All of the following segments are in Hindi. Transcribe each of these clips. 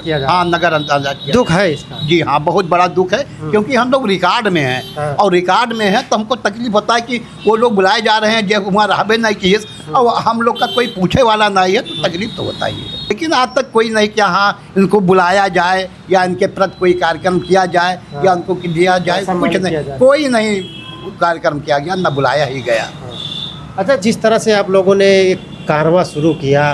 किया जा रहा हाँ, नज़रअंदाज किया। दुख है इसका। जी हाँ, बहुत बड़ा दुख है, क्योंकि हम लोग रिकॉर्ड में हैं और रिकॉर्ड में है तो हमको तकलीफ होता है कि वो लोग बुलाए जा रहे हैं, जब वहाँ रहबे नहीं किए और हम लोग का कोई पूछे वाला नहीं है, तो तकलीफ तो होता ही है। लेकिन आज तक कोई नहीं कि हाँ इनको बुलाया जाए या इनके प्रति कोई कार्यक्रम किया जाए या उनको दिया जाए, कुछ नहीं, कोई नहीं कार्यक्रम किया गया, न बुलाया ही गया। अच्छा, जिस तरह से आप लोगों ने एक कारवां शुरू किया,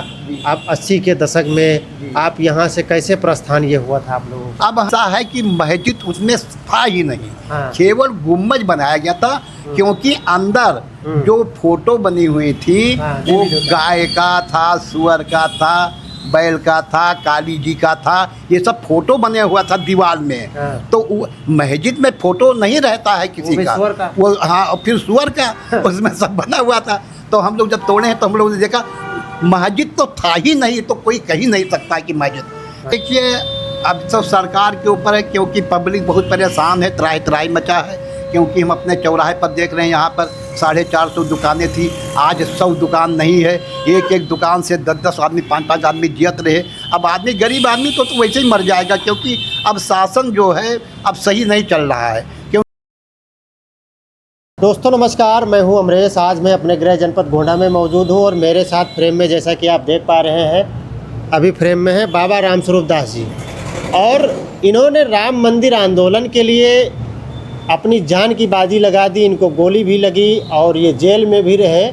आप 80 के दशक में आप यहाँ से कैसे प्रस्थान ये हुआ था आप लोगों को? अब ऐसा है कि मस्जिद उसमें था ही नहीं, हाँ। केवल गुम्बज बनाया गया था, क्योंकि अंदर जो फोटो बनी हुई थी हाँ, वो गाय का था, सुअर का था, बैल का था, काली जी का था, ये सब फोटो बने हुआ था दीवार में। हाँ। तो मस्जिद में फोटो नहीं रहता है किसी वो का, सुअर का। वो हाँ, और फिर सुअर का उसमें सब बना हुआ था। तो हम लोग जब तोड़े हैं तो हम लोग ने देखा मस्जिद तो था ही नहीं, तो कोई कह ही नहीं सकता कि मस्जिद। देखिए, अब तो सरकार के ऊपर है, क्योंकि पब्लिक बहुत परेशान है, त्राही त्राही मचा है, क्योंकि हम अपने चौराहे पर देख रहे हैं, यहाँ पर 450 दुकानें थी, आज 100 दुकान नहीं है। एक एक दुकान से 10-10 आदमी, 5-5 आदमी जियत रहे। अब आदमी, गरीब आदमी तो वैसे ही मर जाएगा, क्योंकि अब शासन जो है अब सही नहीं चल रहा है। दोस्तों नमस्कार, मैं हूं अमरेश। आज मैं अपने गृह जनपद गोंडा में मौजूद हूं और मेरे साथ फ्रेम में, जैसा कि आप देख पा रहे हैं, अभी फ्रेम में है बाबा रामस्वरूप दास जी। और इन्होंने राम मंदिर आंदोलन के लिए अपनी जान की बाजी लगा दी, इनको गोली भी लगी और ये जेल में भी रहे,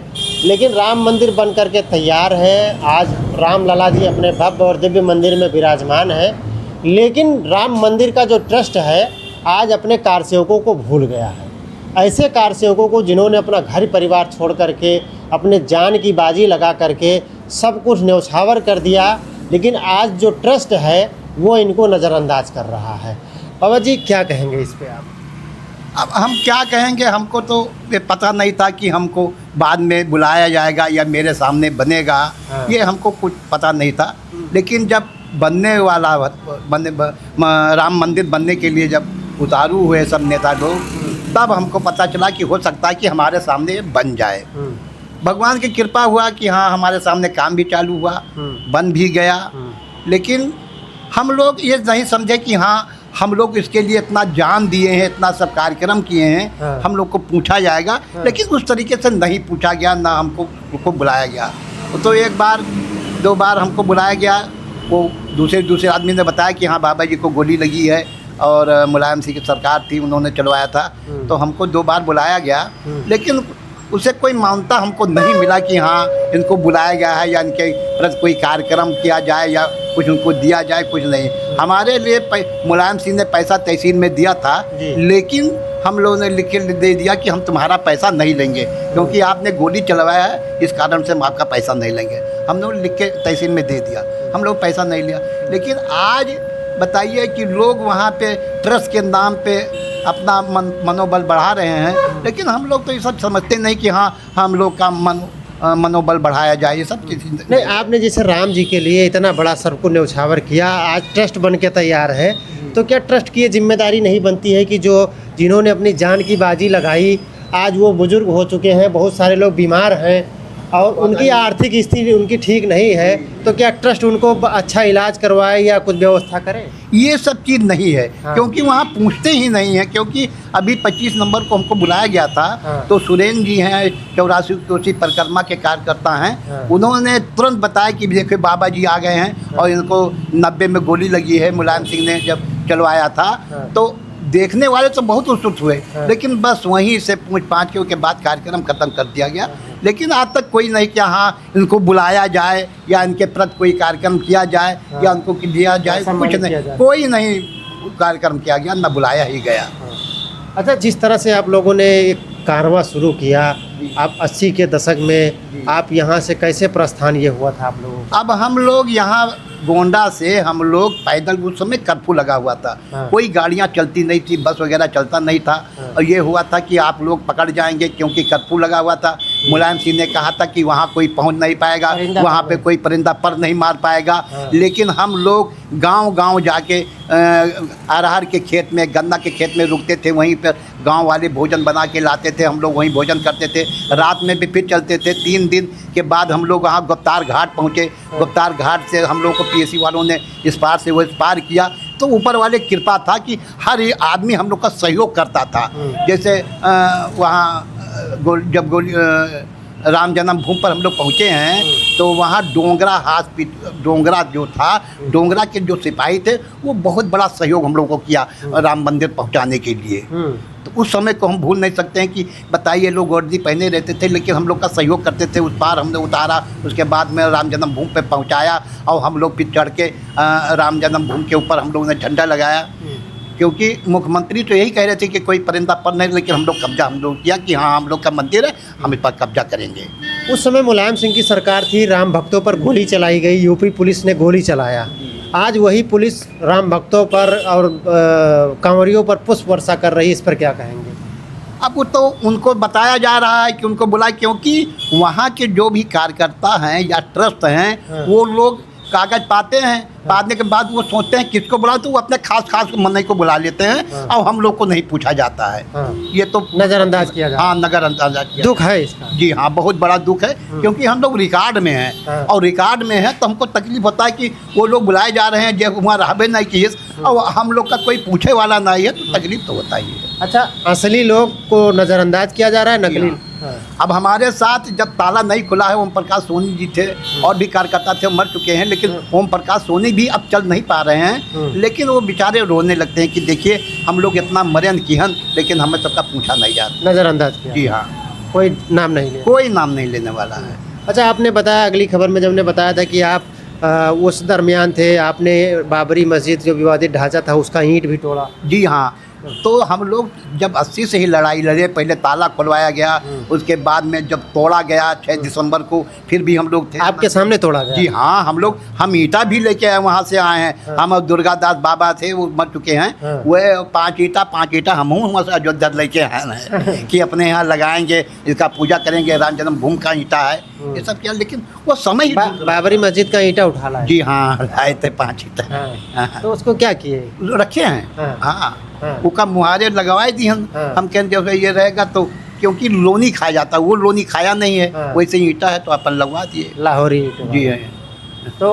लेकिन राम मंदिर बन करके तैयार है। आज राम लला जी अपने भव्य और दिव्य मंदिर में विराजमान है, लेकिन राम मंदिर का जो ट्रस्ट है आज अपने कारसेवकों को भूल गया है। ऐसे कारसेवकों को जिन्होंने अपना घर परिवार छोड़ करके अपने जान की बाजी लगा करके सब कुछ न्यौछावर कर दिया, लेकिन आज जो ट्रस्ट है वो इनको नज़रअंदाज कर रहा है। बाबा जी क्या कहेंगे इस पे आप? अब हम क्या कहेंगे, हमको तो ये पता नहीं था कि हमको बाद में बुलाया जाएगा या मेरे सामने बनेगा। हाँ। ये हमको कुछ पता नहीं था, लेकिन जब बनने वाला राम मंदिर बनने के लिए जब उतारू हुए सब नेता लोग, तब हमको पता चला कि हो सकता है कि हमारे सामने ये बन जाए। भगवान की कृपा हुआ कि हाँ, हमारे सामने काम भी चालू हुआ, बन भी गया। लेकिन हम लोग ये नहीं समझे कि हाँ, हम लोग इसके लिए इतना जान दिए हैं, इतना सब कार्यक्रम किए हैं, हम लोग को पूछा जाएगा। लेकिन उस तरीके से नहीं पूछा गया, ना हमको बुलाया गया। तो एक बार 2 बार हमको बुलाया गया, वो दूसरे आदमी ने बताया कि हाँ, बाबा जी को गोली लगी है और मुलायम सिंह की सरकार थी, उन्होंने चलवाया था। तो हमको 2 बार बुलाया गया, लेकिन उसे कोई मान्यता हमको नहीं मिला कि हाँ इनको बुलाया गया है या इनके प्रति कोई कार्यक्रम किया जाए या कुछ उनको दिया जाए, कुछ नहीं। हमारे लिए मुलायम सिंह ने पैसा तहसील में दिया था, लेकिन हम लोगों ने लिख के दे दिया कि हम तुम्हारा पैसा नहीं लेंगे, क्योंकि आपने गोली चलवाया है, इस कारण से हम आपका पैसा नहीं लेंगे। हम लोग लिख के तहसील में दे दिया, हम लोग पैसा नहीं लिया। लेकिन आज बताइए कि लोग वहाँ पे ट्रस्ट के नाम पे अपना मनोबल बढ़ा रहे हैं, लेकिन हम लोग तो ये सब समझते नहीं कि हाँ, हम लोग का मनोबल बढ़ाया जाए, ये सब चीज़ नहीं। आपने जैसे राम जी के लिए इतना बड़ा सबको न्यौछावर किया, आज ट्रस्ट बन के तैयार है, तो क्या ट्रस्ट की ये जिम्मेदारी नहीं बनती है कि जो जिन्होंने अपनी जान की बाजी लगाई, आज वो बुजुर्ग हो चुके हैं, बहुत सारे लोग बीमार हैं और उनकी आर्थिक स्थिति उनकी ठीक नहीं है, तो क्या ट्रस्ट उनको अच्छा इलाज करवाए या कुछ व्यवस्था करे? ये सब चीज़ नहीं है। हाँ। क्योंकि वहाँ पूछते ही नहीं है, क्योंकि अभी 25 नंबर को हमको बुलाया गया था। हाँ। तो सुरेंद्र जी हैं, 84 परिक्रमा के कार्यकर्ता हैं। हाँ। उन्होंने तुरंत बताया कि देखिए बाबा जी आ गए हैं। हाँ। और इनको 90 में गोली लगी है, मुलायम सिंह ने जब चलवाया था। हाँ। तो देखने वाले तो बहुत उत्सुक हुए। हाँ। लेकिन बस वहीं से पूछ पाछ के बाद कार्यक्रम खत्म कर दिया गया। लेकिन आज तक कोई नहीं कि हाँ इनको बुलाया जाए या इनके प्रति कोई कार्यक्रम किया जाए या उनको दिया जाए, कुछ नहीं, कोई नहीं कार्यक्रम किया गया, न बुलाया ही गया। अच्छा, जिस तरह से आप लोगों ने एक कारवां शुरू किया, आप 80 के दशक में आप यहाँ से कैसे प्रस्थान ये हुआ था आप लोगों को? अब हम लोग यहाँ गोंडा से हम लोग पैदल, उस समय कर्फ्यू लगा हुआ था। हाँ। कोई गाड़ियाँ चलती नहीं थी, बस वगैरह चलता नहीं था। हाँ। और ये हुआ था कि आप लोग पकड़ जाएंगे, क्योंकि कर्फ्यू लगा हुआ था। मुलायम सिंह ने कहा था कि वहाँ कोई पहुँच नहीं पाएगा, परिंदा वहाँ पर पे कोई परिंदा पर नहीं मार पाएगा। हाँ। लेकिन हम लोग गांव-गांव जाके अरहर के खेत में, गन्ना के खेत में रुकते थे, वहीं पर गांव वाले भोजन बना के लाते थे, हम लोग वहीं भोजन करते थे, रात में भी फिर चलते थे। 3 दिन के बाद हम लोग वहाँ गुप्तार घाट पहुँचे। गुप्तार घाट से हम लोग को पीएसी वालों ने इस पार से वो इस पार किया। तो ऊपर वाले कृपा था कि हर एक आदमी हम लोग का सहयोग करता था। जैसे वहाँ जब राम जन्मभूमि पर हम लोग पहुँचे हैं तो वहाँ डोंगरा जो था, डोंगरा के जो सिपाही थे वो बहुत बड़ा सहयोग हम लोग को किया राम मंदिर पहुँचाने के लिए। तो उस समय को हम भूल नहीं सकते हैं कि बताइए, लोग वर्दी पहने रहते थे लेकिन हम लोग का सहयोग करते थे। उस पार हमने उतारा, उसके बाद में राम जन्मभूमि पे पहुंचाया और हम लोग फिर चढ़ के राम जन्मभूमि के ऊपर हम लोगों ने झंडा लगाया। क्योंकि मुख्यमंत्री तो यही कह रहे थे कि कोई परिंदा पर नहीं, लेकिन हम लोग किया कि हाँ हम लोग का मंदिर है, हम इस पर कब्जा करेंगे। उस समय मुलायम सिंह की सरकार थी, राम भक्तों पर गोली चलाई गई, यूपी पुलिस ने गोली चलाया। आज वही पुलिस राम भक्तों पर और कांवरियों पर पुष्प वर्षा कर रही है, इस पर क्या कहेंगे? अब वो तो उनको बताया जा रहा है कि उनको बुलाए, क्योंकि वहाँ के जो भी कार्यकर्ता हैं या ट्रस्ट हैं वो लोग कागज पाते हैं, पाने के बाद वो सोचते हैं किसको बुलाओ, तो वो अपने खास मनई को बुला लेते हैं और हम लोग को नहीं पूछा जाता है। ये तो नज़रअंदाज किया जाता है। हाँ, नज़रअंदाज किया। दुख है इसका। जी हाँ, बहुत बड़ा दुख है, क्योंकि हम लोग रिकॉर्ड में हैं और रिकॉर्ड में है तो हमको तकलीफ होता है कि वो लोग बुलाए जा रहे हैं जब वहाँ रहबे नहीं किए और हम लोग का कोई पूछे वाला नहीं है, तो तकलीफ तो होता ही है। अच्छा, असली लोग को नज़रअंदाज किया जा रहा है, नकली? अब हमारे साथ जब ताला नहीं खुला है, ओम प्रकाश सोनी जी थे और भी कार्यकर्ता थे, मर चुके हैं, लेकिन ओम प्रकाश सोनी भी अब चल नहीं पा रहे हैं। लेकिन वो बेचारे रोने लगते हैं कि देखिए हम लोग इतना मरन किहन, लेकिन हमें सबका पूछा नहीं जाता, नज़रअंदाज किया। जी हाँ, कोई नाम नहीं ले, कोई नाम नहीं लेने वाला है। अच्छा, आपने बताया अगली खबर में, जब ने बताया था कि आप उस दरमियान थे, आपने बाबरी मस्जिद जो विवादित ढांचा था उसका ईंट भी तोड़ा। जी हाँ, तो हम लोग जब 80 से ही लड़ाई लड़े, पहले ताला खुलवाया गया, उसके बाद में जब तोड़ा गया 6 दिसंबर को, फिर भी हम लोग थे। आपके सामने तोड़ा गया? जी हाँ, हम ईंटा भी लेके आए, वहाँ से आए हैं। हम दुर्गादास बाबा थे, वो मर चुके हैं, वह 5 ईंटा हम वहाँ से अयोध्या लेके आए हैं कि अपने यहाँ लगाएंगे, इसका पूजा करेंगे, राम जन्मभूमि का ईंटा है, ये सब किया। लेकिन वो समय ही बाबरी मस्जिद का ईंटा उठा लाए? जी हाँ, लाए थे 5 ईंटा। तो उसको क्या किए? रखे हैं, हाँ, उसका मुहारे लगवाए दी हम कहें जब ये रहेगा तो, क्योंकि लोनी खाया जाता है, वो लोनी खाया नहीं है, वैसे ईंटा है तो अपन लगवा दिए, लाहौरी। जी है। तो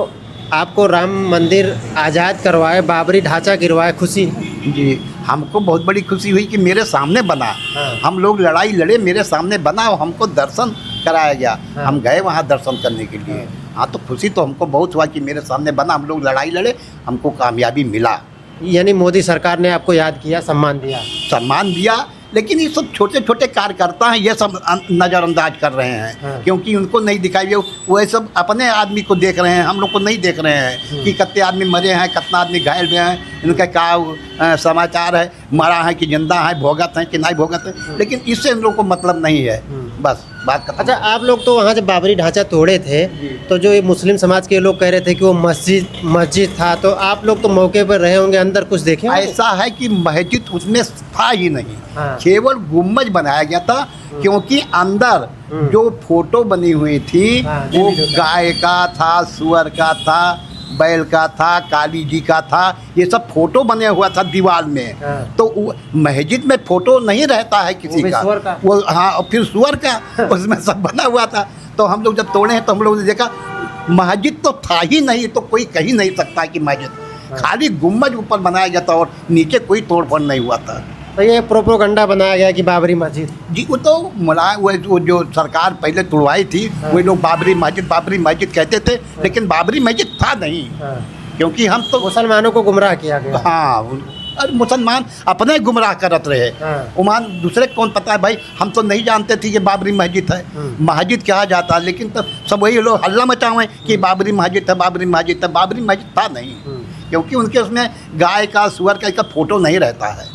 आपको राम मंदिर आज़ाद करवाए, बाबरी ढांचा गिरवाए, खुशी है? जी, हमको बहुत बड़ी खुशी हुई कि मेरे सामने बना। हम लोग लड़ाई लड़े, मेरे सामने बना और हमको दर्शन कराया गया। हम गए वहाँ दर्शन करने के लिए। हाँ, तो खुशी तो हमको बहुत हुआ कि मेरे सामने बना, हम लोग लड़ाई लड़े, हमको कामयाबी मिला। यानी मोदी सरकार ने आपको याद किया, सम्मान दिया, लेकिन ये सब छोटे छोटे कार्यकर्ता हैं, ये सब नज़रअंदाज कर रहे हैं, क्योंकि उनको नहीं दिखाई, वो सब अपने आदमी को देख रहे हैं, हम लोग को नहीं देख रहे हैं कि कितने आदमी मरे हैं, कितना आदमी घायल हुए हैं, इनका क्या समाचार है, मरा है कि जिंदा है, भोगत हैं कि नहीं भोगत है, लेकिन इससे हम लोग को मतलब नहीं है, बस बात खत्म। अच्छा, आप लोग तो वहाँ जब बाबरी ढांचा तोड़े थे तो जो ये मुस्लिम समाज के लोग कह रहे थे कि वो मस्जिद था, तो आप लोग तो मौके पर रहे होंगे, अंदर कुछ देखे? ऐसा है कि मस्जिद उसमें था ही नहीं, केवल गुम्बज बनाया गया था, क्योंकि अंदर जो फोटो बनी हुई थी वो गाय का था, सुअर का था, बैल का था, काली जी का था, ये सब फोटो बने हुआ था दीवार में। तो मस्जिद में फोटो नहीं रहता है किसी का, वो हाँ, और फिर सुअर का उसमें सब बना हुआ था। तो हम लोग जब तोड़े हैं तो हम लोग ने देखा मस्जिद तो था ही नहीं, तो कोई कह ही नहीं सकता कि मस्जिद, खाली गुम्बज ऊपर बनाया गया था और नीचे कोई तोड़फोड़ नहीं हुआ था। तो ये प्रोपोगंडा बनाया गया कि बाबरी मस्जिद, जी, वो तो वो जो सरकार पहले तुड़वाई थी, वो लोग बाबरी मस्जिद कहते थे, लेकिन बाबरी मस्जिद था नहीं, क्योंकि हम तो मुसलमानों को गुमराह किया गया। हाँ, और मुसलमान अपने गुमराह करत रहे, उमान दूसरे कौन पता है भाई, हम तो नहीं जानते थे कि बाबरी मस्जिद है, मस्जिद कहा जाता, लेकिन तो सब वही लोग हल्ला मचावे कि बाबरी मस्जिद है, बाबरी मस्जिद है, बाबरी मस्जिद था नहीं, क्योंकि उनके उसमें गाय का, सुअर का फोटो नहीं रहता है।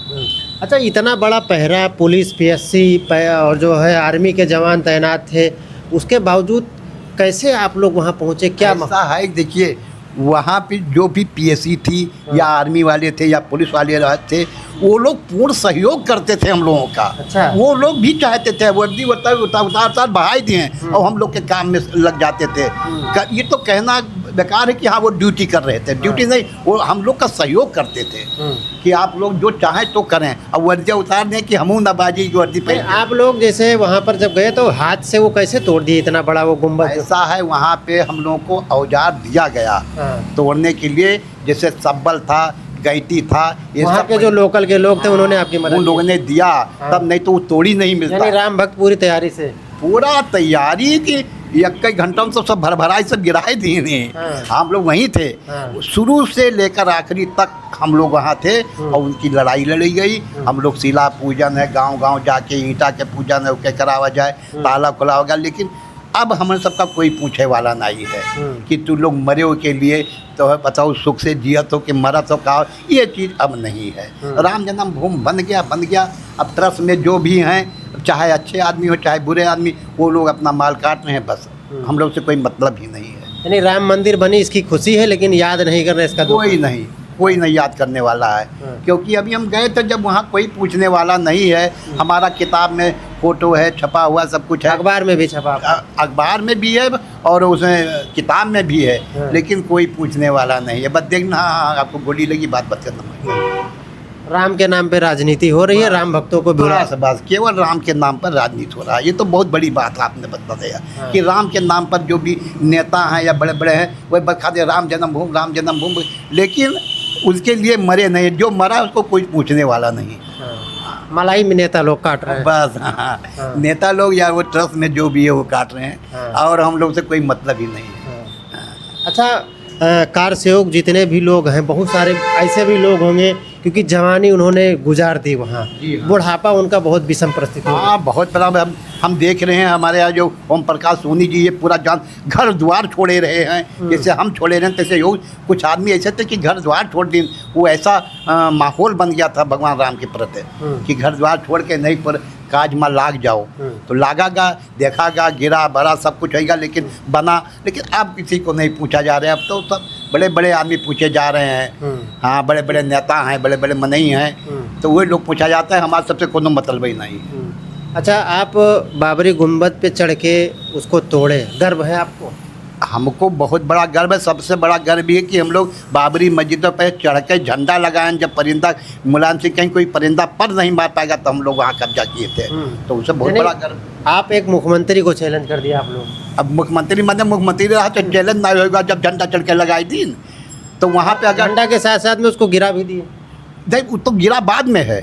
अच्छा, इतना बड़ा पहरा, पुलिस, पीएससी और जो है आर्मी के जवान तैनात थे, उसके बावजूद कैसे आप लोग वहाँ पहुँचे? क्या ऐसा है, देखिए वहाँ पे जो भी पीएससी थी या आर्मी वाले थे या पुलिस वाले थे, वो लोग पूर्ण सहयोग करते थे हम लोगों का। अच्छा। वो लोग भी चाहते थे वर्दी उतार बढ़ाई दिए और हम लोग के काम में लग जाते थे। ये तो कहना बेकार है कि हाँ वो ड्यूटी कर रहे थे, ड्यूटी नहीं, वो हम लोग का सहयोग करते थे कि आप लोग जो चाहें तो करें। अब वर्दियाँ उतार दें कि हमू नबाजी की वर्दी पे। आप लोग जैसे वहाँ पर जब गए तो हाथ से वो कैसे तोड़ दिए इतना बड़ा वो गुम्बद? ऐसा है, वहाँ पे हम लोगों को औजार दिया गया तोड़ने के लिए, जैसे सब्बल था, गैती था, ये वहाँ सब के जो लोकल के लोग थे उन्होंने आपकी मदद उन लोगों ने दिया, तब नहीं तो वो तोड़ी नहीं यानी मिलता। राम भक्त पूरी तैयारी से पूरा तैयारी की एक कई घंटों में सब भर भराई सब गिराए दिए ने। हम लोग वहीं थे, शुरू से लेकर आखिरी तक हम लोग वहाँ थे और उनकी लड़ाई लड़ी गई। हम लोग शिला पूजन है, गांव-गांव जाके ईंटा के पूजन है उसके करावा जाए, ताला खुला होगा। लेकिन अब हमें सबका कोई पूछे वाला नहीं है कि तू लोग मरे हो के लिए तो बताओ सुख से जियत हो कि मरत हो का, ये चीज़ अब नहीं है। राम जन्मभूमि बन गया। अब ट्रस्ट में जो भी हैं, चाहे अच्छे आदमी हो चाहे बुरे आदमी, वो लोग अपना माल काट रहे हैं, बस हम लोग से कोई मतलब ही नहीं है। यानी राम मंदिर बनी इसकी खुशी है, लेकिन याद नहीं कर रहे इसका दुख। कोई नहीं याद करने वाला है। क्योंकि अभी हम गए थे जब वहाँ कोई पूछने वाला नहीं है। हमारा किताब में फ़ोटो है, छपा हुआ सब कुछ है, अखबार में भी छपा, अखबार में भी है और उसमें किताब में भी है, लेकिन कोई पूछने वाला नहीं है। बस देखना हाँ आपको गोली लगी, बात खत्म। राम के नाम पे राजनीति हो रही है, राम भक्तों को बुरा। बस केवल राम के नाम पर राजनीति हो रहा है। ये तो बहुत बड़ी बात आपने बता दिया कि राम के नाम पर जो भी नेता हैं या बड़े बड़े हैं वह बता दे राम जन्मभूमि, लेकिन उसके लिए मरे नहीं, जो मरा उसको कोई पूछने वाला नहीं। मलाई में नेता लोग काट रहे हैं बस। हाँ, नेता लोग या वो ट्रस्ट में जो भी है वो काट रहे हैं और हम लोग से कोई मतलब ही नहीं है। अच्छा, कार सेवक जितने भी लोग हैं, बहुत सारे ऐसे भी लोग होंगे क्योंकि जवानी उन्होंने गुजार दी वहाँ, बुढ़ापा उनका बहुत विषम परिस्थिति। हाँ, बहुत बड़ा हम देख रहे हैं। हमारे यहाँ जो ओम प्रकाश सोनी जी, ये पूरा जान घर द्वार छोड़े रहे हैं। जैसे हम छोड़े रहे हैं तैसे योग कुछ आदमी ऐसे थे कि घर द्वार छोड़ दिन। वो ऐसा माहौल बन गया था भगवान राम के प्रति कि घर द्वार छोड़ के नहीं पर काज में लाग जाओ तो लागागा, देखागा, गिरा भरा सब कुछ होगा, लेकिन बना। लेकिन अब किसी को नहीं पूछा जा रहा है। अब तो सब बड़े बड़े आदमी पूछे जा रहे हैं। हाँ, बड़े बड़े नेता हैं, बड़े बड़े मनई हैं, तो वही लोग पूछा जाता है। हमारे सबसे कोनो मतलब ही नहीं। अच्छा, आप बाबरी गुंबद पे चढ़ के उसको तोड़े, गर्व है आपको? हमको बहुत बड़ा गर्व है। सबसे बड़ा गर्व ये कि हम लोग बाबरी मस्जिदों पर चढ़ के झंडा लगाएं। जब परिंदा मुलायम सिंह कहीं कोई परिंदा पर नहीं मार पाएगा तो हम लोग वहाँ कब्जा किए थे, तो उससे बहुत बड़ा गर्व। आप एक मुख्यमंत्री को चैलेंज कर दिया आप लोग। अब मुख्यमंत्री रहा तो चैलेंज ना होगा। जब झंडा चढ़ के लगाई दिन तो वहाँ पे अगर झंडा के साथ साथ में उसको गिरा भी दिए। देख तो गिरा बाद में है।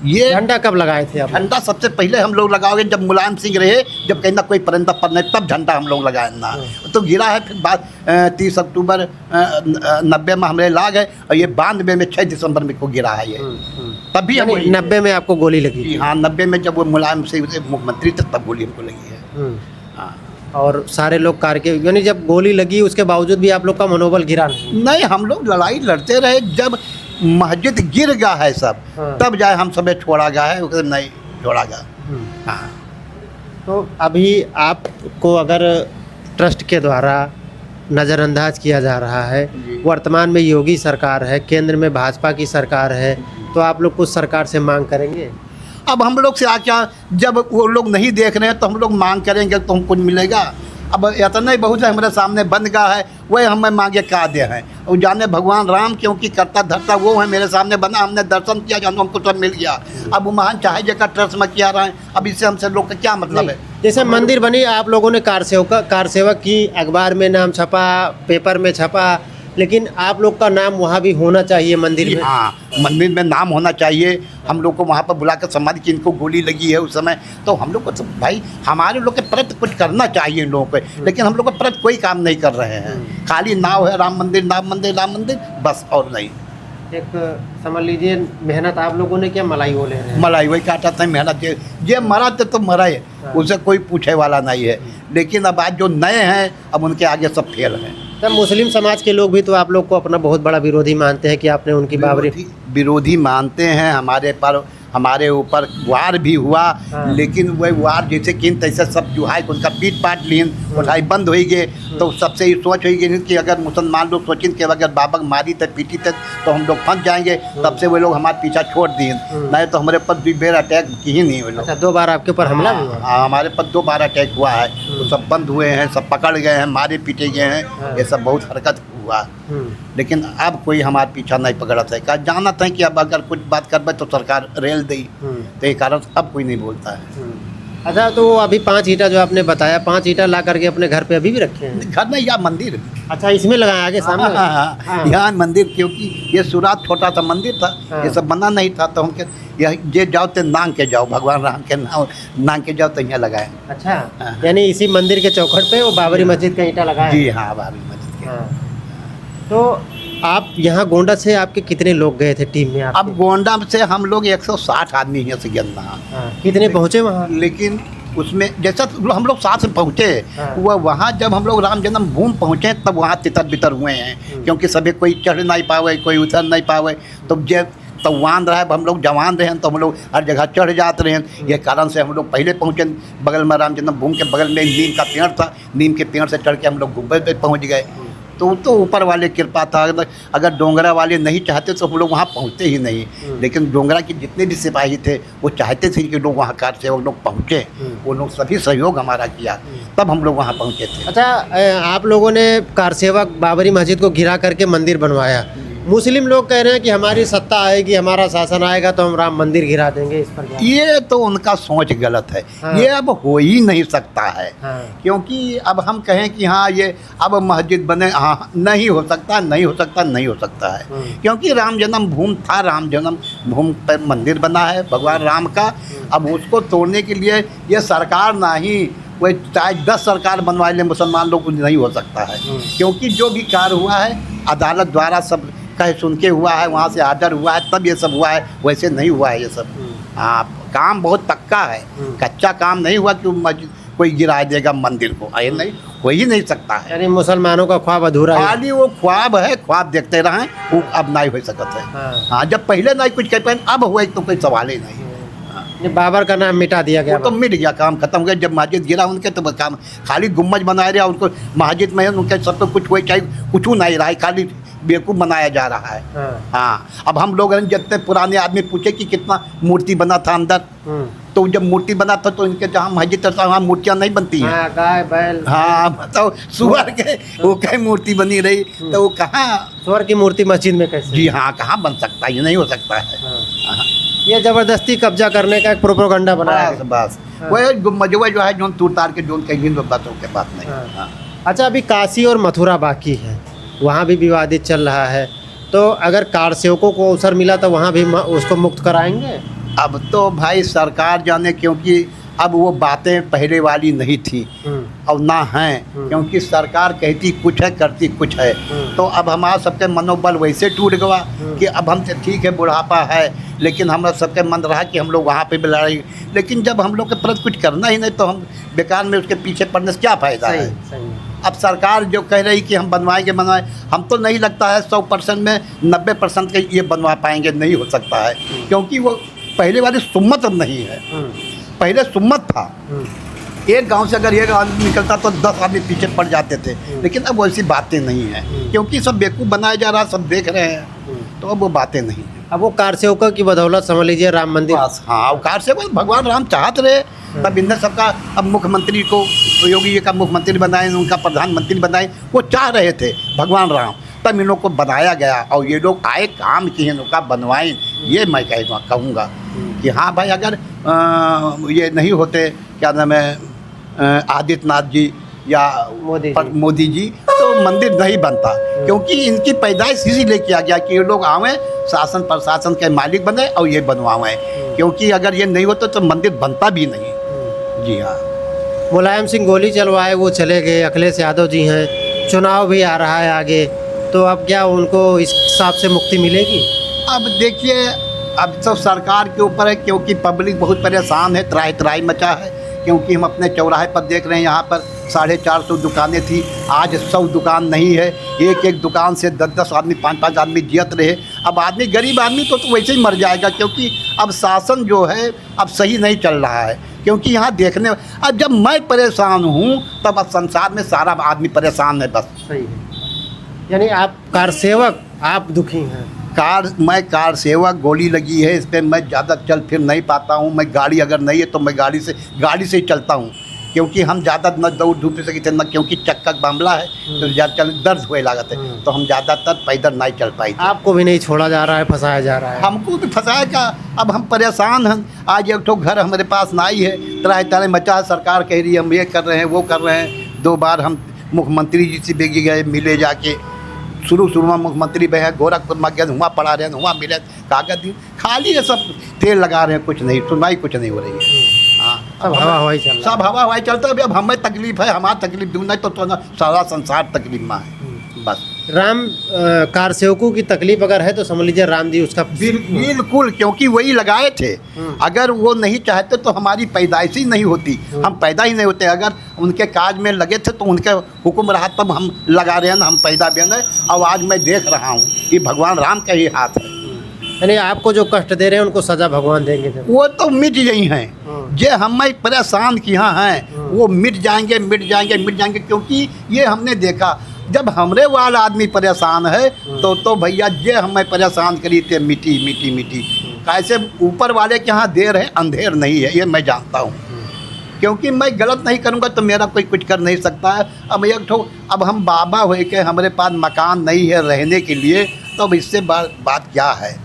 ये झंडा कब लगाए थे आप? झंडा सबसे पहले हम लोग लगाओगे जब मुलायम सिंह रहे, जब कहीं ना कोई परिंदा पर नहीं, तब झंडा हम लोग लगाए ना। तो गिरा है। फिर बाद 30 अक्टूबर 90 में हमारे लाग है और ये 92 में 6 दिसंबर में को गिरा है। ये तभी 90 में आपको गोली लगी? हाँ, 90 में जब वो मुलायम सिंह मुख्यमंत्री थे तब गोली हमको लगी है। हाँ, और सारे लोग कार के, यानी जब गोली लगी उसके बावजूद भी आप लोग का मनोबल गिरा नहीं? हम लोग लड़ाई लड़ते रहे। जब मस्जिद गिर गया है सब, तब जाए हम सब छोड़ा गया है, उसे नहीं छोड़ा गया। हाँ। तो अभी आपको अगर ट्रस्ट के द्वारा नज़रअंदाज किया जा रहा है, वर्तमान में योगी सरकार है, केंद्र में भाजपा की सरकार है, तो आप लोग कुछ सरकार से मांग करेंगे? अब हम लोग से आके जब वो लोग नहीं देख रहे हैं तो हम लोग मांग करेंगे तो हमको मिलेगा। अब इतना ही बहुत है हमारे सामने बन गया है, वही हमें मांगे का दे हैं। और जाने भगवान राम क्योंकि करता धरता वो है, मेरे सामने बना, हमने दर्शन किया, जानो हमको सब मिल गया। अब वो महान चाहे जगह ट्रस्ट में किया रहे हैं, अब इससे हमसे लोग का क्या मतलब है? जैसे मंदिर बनी, आप लोगों ने कार सेवक की, अखबार में नाम छपा, पेपर में छपा, लेकिन आप लोग का नाम वहाँ भी होना चाहिए मंदिर में। हाँ, मंदिर में नाम होना चाहिए। हम लोग को वहाँ पर बुला कर समाधि की इनको गोली लगी है उस समय, तो हम लोग को तो भाई हमारे लोग के प्रति कुछ करना चाहिए इन लोगों को, लेकिन हम लोग के प्रति कोई काम नहीं कर रहे हैं। खाली नाव है राम मंदिर, राम मंदिर, राम मंदिर, बस और नहीं। एक समझ लीजिए मेहनत आप लोगों ने क्या मलाई वो ले रहे हैं? मलाई वही काटा था, मेहनत ये मरा तो मरा है, उसे कोई पूछे वाला नहीं है। लेकिन अब आज जो नए हैं अब उनके आगे सब फेल हैं। तब मुस्लिम समाज के लोग भी तो आप लोग को अपना बहुत बड़ा विरोधी मानते हैं कि आपने उनकी बाबरी। विरोधी मानते हैं। हमारे ऊपर वार भी हुआ, हाँ। लेकिन वह वार जैसे कि तैसे सब जो है उनका पीट पाट लीन उठाई बंद हो गए। तो सबसे ये सोच हो गई कि अगर मुसलमान लोग सोचें कि अगर बाबा मारी तक पीटी तक तो हम लोग फंस जाएंगे, तब से वो लोग हमारे पीछा छोड़ दिए। नहीं तो हमारे ऊपर 2 बार अटैक की ही नहीं वो लोग। अच्छा, 2 बार आपके ऊपर हमला भी हुआ? हाँ, हमारे पर 2 बार अटैक हुआ है। तो सब बंद हुए हैं, सब पकड़ गए हैं, मारे पीटे गए हैं। ये सब बहुत हरकत हुआ, लेकिन अब कोई हमारे पीछा नहीं पकड़ता है। कहा जाना था कि अब अगर कुछ बात करबे तो सरकार रेल दी, तो ये कारण अब कोई नहीं बोलता है। अच्छा, तो अभी 5 ईंटा जो आपने बताया, 5 ईंटा ला करके अपने घर पे अभी भी रखे हैं? घर में या मंदिर। अच्छा, इसमें लगाया आगे सामने? हाँ, यहाँ मंदिर, क्योंकि ये शुरुआत छोटा सा मंदिर था। हाँ। ये सब बना नहीं था, तो हम ये जाओ तो नांग के जाओ, भगवान राम के नाम नांग के जाओ तो यहाँ लगाए। अच्छा, हाँ। यानी इसी मंदिर के चौखट पे वो बाबरी मस्जिद का ईंटा लगाया? जी हाँ, बाबरी मस्जिद के। हाँ। तो आप यहाँ गोंडा से आपके कितने लोग गए थे टीम में आपके? अब गोंडा से हम लोग 160 आदमी यहाँ से गिनना। हाँ। कितने पहुँचे वहाँ? लेकिन उसमें जैसा हम लोग साथ में पहुँचे, हाँ। वहाँ जब हम लोग राम जन्मभूमि पहुँचे तब वहाँ तितर बितर हुए हैं, क्योंकि सभी कोई चढ़ नहीं पावे, कोई उतर नहीं पावे। तो जब तवान रहा, हम लोग जवान रहे तो हम लोग हर जगह चढ़ जाते रहे। ये कारण से हम लोग पहले पहुँचे। बगल में राम जन्मभूमि के बगल में नीम का पेड़ था, नीम के पेड़ से चढ़ के हम लोग गुब्बे पे पहुँच गए। तो ऊपर वाले कृपा था। अगर डोंगरा वाले नहीं चाहते तो हम लोग वहाँ पहुँचते ही नहीं। लेकिन डोंगरा के जितने भी सिपाही थे वो चाहते थे कि लोग वहाँ कार से वो लोग पहुँचे। वो लोग सभी सहयोग हमारा किया, तब हम लोग वहाँ पहुँचे थे। अच्छा, आप लोगों ने कारसेवक बाबरी मस्जिद को गिरा करके मंदिर बनवाया। मुस्लिम लोग कह रहे हैं कि हमारी सत्ता आएगी, हमारा शासन आएगा तो हम राम मंदिर गिरा देंगे। इस पर क्या? ये तो उनका सोच गलत है। हाँ। ये अब हो ही नहीं सकता है। हाँ। क्योंकि अब हम कहें कि हाँ ये अब मस्जिद बने, हाँ नहीं हो सकता, नहीं हो सकता, नहीं हो सकता है। क्योंकि राम जन्मभूमि था, राम जन्मभूमि पर मंदिर बना है भगवान राम का। अब उसको तोड़ने के लिए ये सरकार नहीं, कोई चाहे 10 सरकार बनवा ले, मुसलमान लोग को नहीं हो सकता है। क्योंकि जो भी कार्य हुआ है अदालत द्वारा सब कहे सुन के हुआ है, वहाँ से आर्डर हुआ है, तब ये सब हुआ है, वैसे नहीं हुआ है ये सब। हाँ, काम बहुत पक्का है, कच्चा काम नहीं हुआ कि मस्जिद कोई गिरा देगा मंदिर को। ये नहीं, हो ही नहीं सकता है। यानी मुसलमानों का ख्वाब अधूरा है। खाली वो ख्वाब है, ख्वाब देखते रहें, वो अब नहीं हो सकता है। हाँ, जब पहले नहीं कुछ कह पाए, अब हुआ तो कोई सवाल ही नहीं। बाबर का नाम मिटा दिया गया। वो तो मिट गया, काम खत्म हो गया। जब मस्जिद गिरा उनके तो बस काम, खाली गुम्बज बनाया रहा उनको मस्जिद में, उनके सब तो कुछ कोई चाहिए कुछ नहीं रहा है, खाली बेवकूफ़ बनाया जा रहा है। हाँ, अब हम लोग जितने पुराने आदमी पूछे कि कितना मूर्ति बना था अंदर, तो जब मूर्ति बना था तो इनके जहाँ मस्जिद था वहाँ मूर्तियाँ नहीं बनती हैं। हाँ, गाय बैल। हाँ, बताओ सुअर के वो कहीं मूर्ति बनी रही, तो वो कहाँ सुअर की मूर्ति मस्जिद में कैसे? जी हाँ, कहाँ बन सकता है, ये नहीं हो सकता है। हाँ। ये जबरदस्ती कब्जा करने का एक प्रोपेगेंडा बनाया है। बस वही मजवा जो है जोन तूर तार के जोन कहीं बातों के बात नहीं। हाँ। अच्छा, अभी काशी और मथुरा बाकी है, वहाँ भी विवादित चल रहा है। तो अगर कार सेवकों को अवसर मिला तो वहाँ भी उसको मुक्त कराएंगे? अब तो भाई सरकार जाने, क्योंकि अब वो बातें पहले वाली नहीं थी और ना हैं। क्योंकि सरकार कहती कुछ है, करती कुछ है। तो अब हमारा सबके मनोबल वैसे टूट गया कि अब हमसे ठीक है बुढ़ापा है, लेकिन हमारा सबके मन रहा कि हम लोग वहाँ पे भी लड़ाई। लेकिन जब हम लोग के प्रति कुछ करना ही नहीं तो हम बेकार में उसके पीछे पड़ने से क्या फ़ायदा है। अब सरकार जो कह रही कि हम बनवाएंगे, हम तो नहीं लगता है 100% में 90% के ये बनवा पाएंगे, नहीं हो सकता है। क्योंकि वो पहले वाली सुम्मत अब नहीं है। पहले सुम्मत था, एक गांव से अगर एक आदमी निकलता तो 10 आदमी पीछे पड़ जाते थे। लेकिन अब वैसी बातें नहीं हैं, क्योंकि सब बेवकूफ़ बनाया जा रहा, सब देख रहे हैं, तो अब वो बातें नहीं हैं। अब वो कार सेवकों की बदौलत समझ लीजिए राम मंदिर। हाँ, कार सेवक भगवान राम चाहते रहे, तब इन्हें सबका अब मुख्यमंत्री को योगी जी का मुख्यमंत्री बनाए, उनका प्रधानमंत्री बनाए, वो चाह रहे थे भगवान राम, तब इन लोग को बनाया गया। और ये लोग आए काम किए, इनका बनवाएं, ये मैं कहूँगा कि हाँ भाई, अगर ये नहीं होते क्या नाम है आदित्यनाथ जी या मोदी जी, तो मंदिर नहीं बनता। क्योंकि इनकी पैदाइश इसीलिए किया गया कि ये लोग आवें, शासन प्रशासन के मालिक बने और ये बनवाएं। क्योंकि अगर ये नहीं होता तो मंदिर बनता भी नहीं। जी हाँ, मुलायम सिंह गोली चलवाए, वो चले गए। अखिलेश यादव जी हैं, चुनाव भी आ रहा है आगे, तो अब क्या उनको इस हिसाब से मुक्ति मिलेगी? अब देखिए, अब तो सरकार के ऊपर है, क्योंकि पब्लिक बहुत परेशान है, त्राही त्राही मचा है। क्योंकि हम अपने चौराहे पर देख रहे हैं, यहाँ पर 450 दुकानें थी, आज 100 दुकान नहीं है। एक एक दुकान से 10-10 आदमी 5-5 आदमी जियत रहे। अब आदमी गरीब आदमी तो वैसे ही मर जाएगा, क्योंकि अब शासन जो है अब सही नहीं चल रहा है। क्योंकि यहाँ देखने, अब जब मैं परेशान हूँ तब अब संसार में सारा आदमी परेशान है। बस सही है। यानी आप कार सेवक, आप दुखी हैं। मैं कार सेवक, गोली लगी है इस पर, मैं ज़्यादा चल फिर नहीं पाता हूँ। मैं गाड़ी अगर नहीं है तो मैं गाड़ी से ही चलता हूँ, क्योंकि हम ज़्यादा न दौड़ धूप सकते न, क्योंकि चक्का मामला है तो ज़्यादा चल दर्द हुए लागत है, तो हम ज़्यादातर पैदल नहीं चल पाए। आपको भी नहीं छोड़ा जा रहा है, फंसाया जा रहा है। हमको भी फंसाएगा। अब हम परेशान हैं। आज एक तो घर हमारे पास नहीं है, तरह तरह मचा है, सरकार कह रही है हम ये कर रहे हैं वो कर रहे हैं। 2 बार हम मुख्यमंत्री जी से बेगी गए, मिले जाके। शुरू में मुख्यमंत्री भैया गोरखपुर में गए, वहाँ पढ़ा रहे हैं, वहाँ मिले, कागज दी, खाली ये सब तेल लगा रहे हैं, कुछ नहीं, सुनवाई कुछ नहीं हो रही है। हाँ, सब हवा हवाई चल रहा है। सब हवा हवाई चलता है। अब हमें तकलीफ है, हमारा तकलीफ दूर नहीं तो ना सारा संसार तकलीफ में है। बस कार सेवकों की तकलीफ अगर है तो समझ लीजिए राम जी उसका बिल्कुल, क्योंकि वही लगाए थे। अगर वो नहीं चाहते तो हमारी पैदाइश ही नहीं होती, हम पैदा ही नहीं होते। अगर उनके काज में लगे थे तो उनके हुक्म रहा तब हम लगा रहे हैं, हम पैदा भी हैं। और आज मैं देख रहा हूँ कि भगवान राम का ही हाथ है। यानी आपको जो कष्ट दे रहे हैं उनको सजा भगवान देंगे जब। वो तो मिट गई हैं। जे हमें परेशान किया हैं वो मिट जाएंगे, क्योंकि ये हमने देखा जब हमरे वाला आदमी परेशान है तो भैया जे हमें परेशान करी थे मिट्टी। कैसे ऊपर वाले के यहाँ देर है अंधेर नहीं है, ये मैं जानता हूँ। क्योंकि मैं गलत नहीं करूँगा तो मेरा कोई कुछ कर नहीं सकता है। अब हम बाबा हो के हमारे पास मकान नहीं है रहने के लिए, तो अब इससे बात क्या है।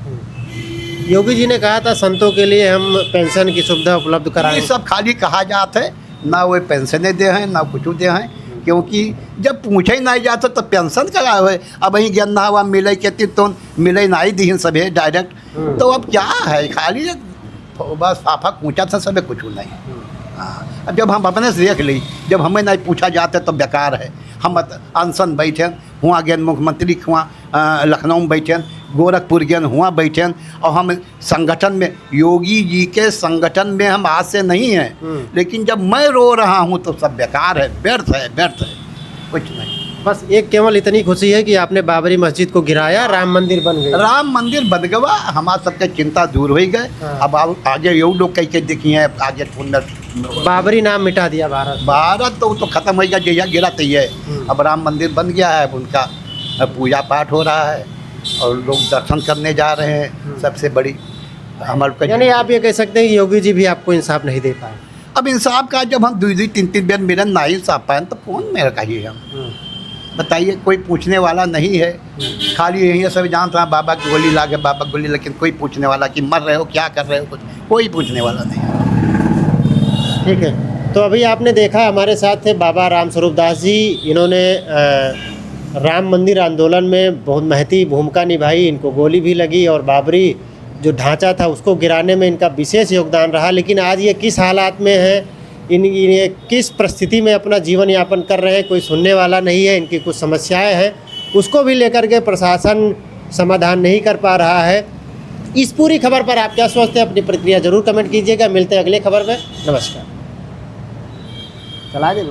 योगी जी ने कहा था संतों के लिए हम पेंशन की सुविधा उपलब्ध कराएं। ये सब खाली कहा जाता है, ना वो पेंशनें दे हैं ना कुछ दे हैं। क्योंकि जब पूछे ही नहीं जाता तो पेंशन करा हुए। अब वहीं गन्ना हुआ मिले के तो मिले नहीं दी सब डायरेक्ट। तो अब क्या है, खाली बस फाफा पूछा था सब, कुछ नहीं। हाँ, अब जब हम अपने से देख ली, जब हमें नहीं पूछा जाता तो बेकार है। हम अनशन बैठे हुआ गए, मुख्यमंत्री हुआ लखनऊ में बैठे, गोरखपुर गए हुआ बैठे, और हम संगठन में, योगी जी के संगठन में हम आज से नहीं हैं। लेकिन जब मैं रो रहा हूँ तो सब बेकार है, व्यर्थ है, कुछ नहीं। बस एक केवल इतनी खुशी है कि आपने बाबरी मस्जिद को गिराया, राम मंदिर बन गया। राम मंदिर बन गया, हमारा सबके चिंता दूर हो गए। अब आगे ये लोग कह के देखिए, आगे बाबरी नाम मिटा दिया भारत तो ख़त्म हो गया, जैसा गिरा तै है। अब राम मंदिर बन गया है, उनका पूजा पाठ हो रहा है और लोग दर्शन करने जा रहे हैं। सबसे बड़ी हमारे, यानी आप ये कह सकते हैं कि योगी जी भी आपको इंसाफ नहीं दे पाए। अब इंसाफ का जब हम 2-3 बार मेरा ना इंसाफ पाए तो कौन मेरा कहिए हम, बताइए। कोई पूछने वाला नहीं है, खाली यही सब जानता है बाबा की गोली ला के, बाबा गोली, लेकिन कोई पूछने वाला कि मर रहे हो क्या कर रहे हो, कोई पूछने वाला नहीं है। ठीक है, तो अभी आपने देखा हमारे साथ थे बाबा राम स्वरूप दास जी। इन्होंने राम मंदिर आंदोलन में बहुत महती भूमिका निभाई, इनको गोली भी लगी और बाबरी जो ढांचा था उसको गिराने में इनका विशेष योगदान रहा। लेकिन आज ये किस हालात में है, ये किस परिस्थिति में अपना जीवन यापन कर रहे हैं, कोई सुनने वाला नहीं है। इनकी कुछ समस्याएं हैं, उसको भी लेकर के प्रशासन समाधान नहीं कर पा रहा है। इस पूरी खबर पर आप क्या सोचते हैं, अपनी प्रतिक्रिया जरूर कमेंट कीजिएगा। मिलते हैं अगले खबर में। नमस्कार। चला दे।